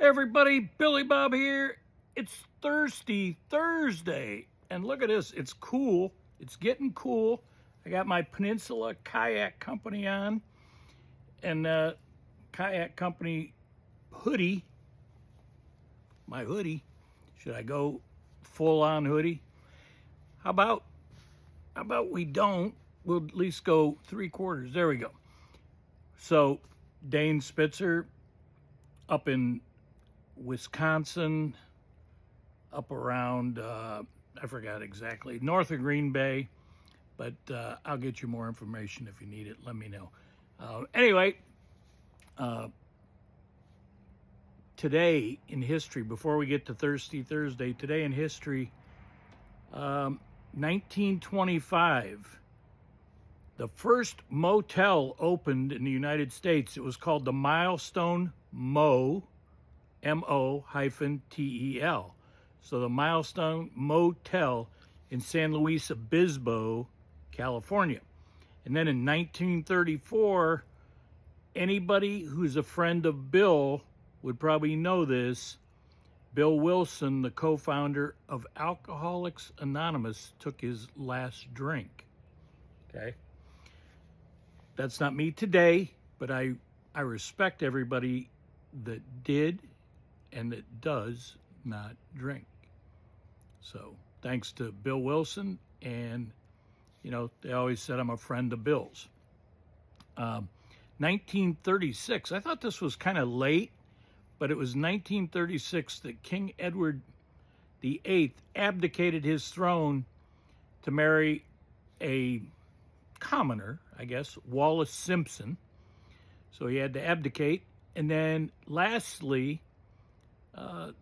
everybody, Billy Bob here. It's Thirsty Thursday, and look at this. It's cool. It's getting cool. I got my Peninsula Kayak Company on, and Kayak Company hoodie. My hoodie. Should I go full-on hoodie? How about we don't? We'll at least go 3/4. There we go. So, Dane Spitzer up in Wisconsin, up around, I forgot exactly, north of Green Bay, but I'll get you more information if you need it. Let me know. Anyway, today in history, before we get to Thirsty Thursday, today in history, 1925, the first motel opened in the United States. It was called the Milestone Mo, M-O-T-E-L. So the Milestone Motel in San Luis Obispo, California. And then in 1934, anybody who's a friend of Bill would probably know this. Bill Wilson, the co-founder of Alcoholics Anonymous, took his last drink. Okay? That's not me today, but I respect everybody that did and that does not drink. So thanks to Bill Wilson, and you know, they always said I'm a friend of Bill's. 1936, I thought this was kind of late, but it was 1936 that King Edward VIII abdicated his throne to marry a commoner, I guess, Wallace Simpson. So he had to abdicate. And then lastly,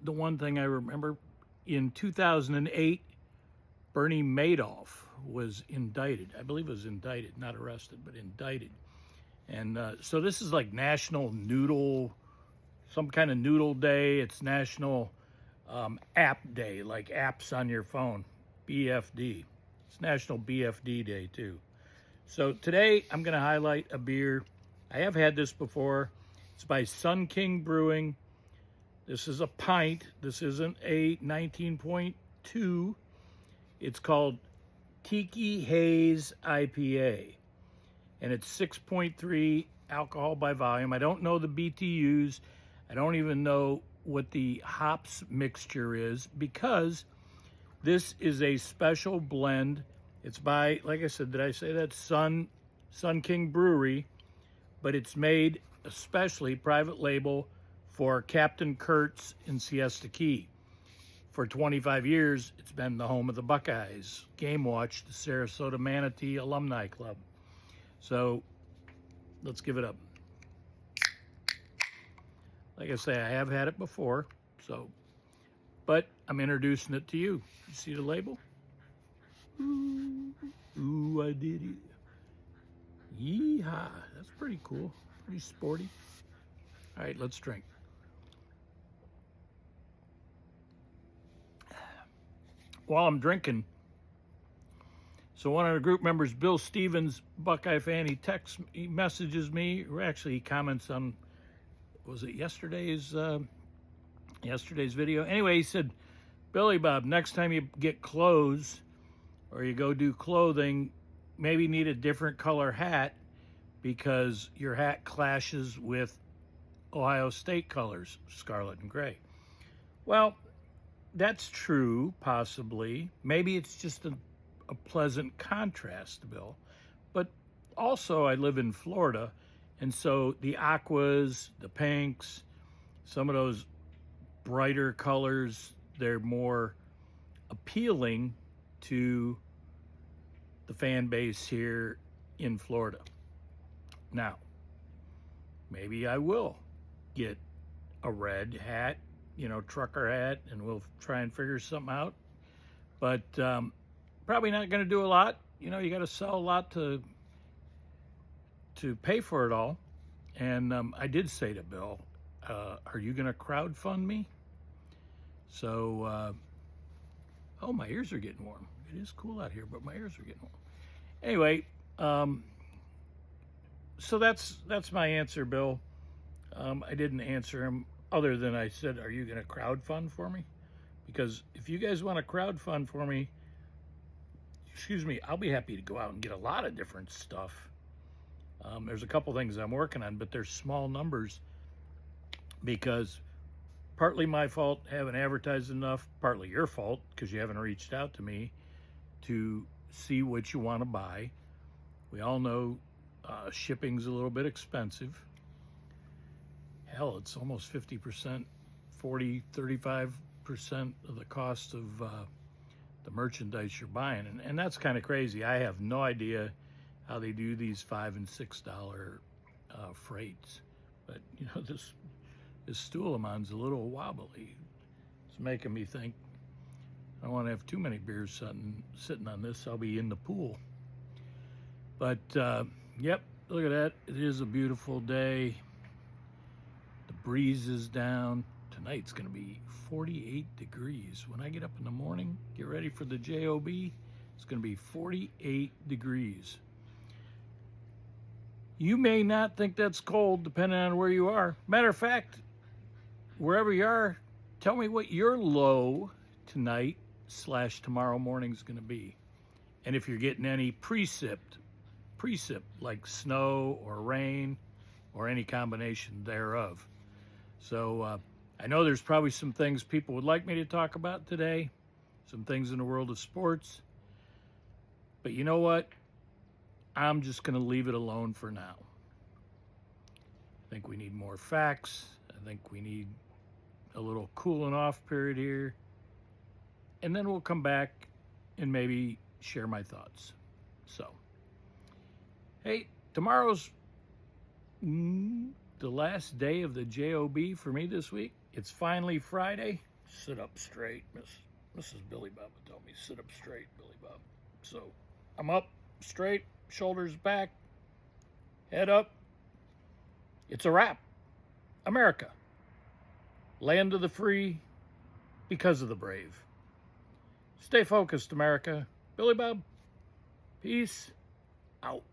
the one thing I remember, in 2008, Bernie Madoff was indicted. I believe it was indicted, not arrested, but indicted. And so this is like National Noodle, some kind of noodle day. It's National App Day, like apps on your phone, BFD. It's National BFD Day too. So today I'm going to highlight a beer. I have had this before. It's by Sun King Brewing. This is a pint. This isn't a 19.2. It's called Tiki Haze IPA. And it's 6.3 alcohol by volume. I don't know the BTUs. I don't even know what the hops mixture is, because this is a special blend. It's by, like I said, did I say that? Sun King Brewery, but it's made especially private label for Captain Kurtz in Siesta Key. For 25 years, it's been the home of the Buckeyes, Game Watch, the Sarasota Manatee Alumni Club. So let's give it up. Like I say, I have had it before, so, but I'm introducing it to you. You see the label? Ooh, I did it. Yeehaw. That's pretty cool. Pretty sporty. All right, let's drink. While I'm drinking, so one of the group members, Bill Stevens, Buckeye fan, he messages me, or actually he comments on, was it yesterday's video? Anyway, he said, Billy Bob, next time you get clothes or you go do clothing, maybe need a different color hat because your hat clashes with Ohio State colors, scarlet and gray. Well, that's true, possibly. Maybe it's just a pleasant contrast, Bill. But also, I live in Florida, and so the aquas, the pinks, some of those brighter colors, they're more appealing to the fan base here in Florida. Now, maybe I will get a red hat, you know, trucker hat, and we'll try and figure something out. But probably not going to do a lot. You know, you got to sell a lot to pay for it all. And I did say to Bill, are you going to crowdfund me? So, oh, my ears are getting warm. It is cool out here, but my ears are getting warm. Anyway, so that's my answer, Bill. I didn't answer him other than I said, are you going to crowdfund for me? Because if you guys want to crowdfund for me, excuse me, I'll be happy to go out and get a lot of different stuff. There's a couple things I'm working on, but they're small numbers because partly my fault, haven't advertised enough, partly your fault because you haven't reached out to me to see what you want to buy. We all know shipping's a little bit expensive. Hell, it's almost 50%, 40, 35% of the cost of the merchandise you're buying. And that's kind of crazy. I have no idea how they do these $5 and $6 freights. But, you know, this stool of mine's a little wobbly. It's making me think I don't want to have too many beers sitting on this. I'll be in the pool. But, yep, look at that. It is a beautiful day. The breeze is down. Tonight's going to be 48 degrees. When I get up in the morning, get ready for the JOB, it's going to be 48 degrees. You may not think that's cold depending on where you are. Matter of fact, wherever you are, tell me what your low tonight / tomorrow morning is going to be. And if you're getting any precip like snow or rain or any combination thereof. So I know there's probably some things people would like me to talk about today, some things in the world of sports. But you know what? I'm just going to leave it alone for now. I think we need more facts. I think we need a little cooling off period here. And then we'll come back and maybe share my thoughts. So, hey, tomorrow's the last day of the JOB for me this week. It's finally Friday. Sit up straight. Mrs. Billy Bob would tell me, sit up straight, Billy Bob. So, I'm up straight, shoulders back, head up. It's a wrap. America. Land of the free because of the brave. Stay focused, America. Billy Bob, peace out.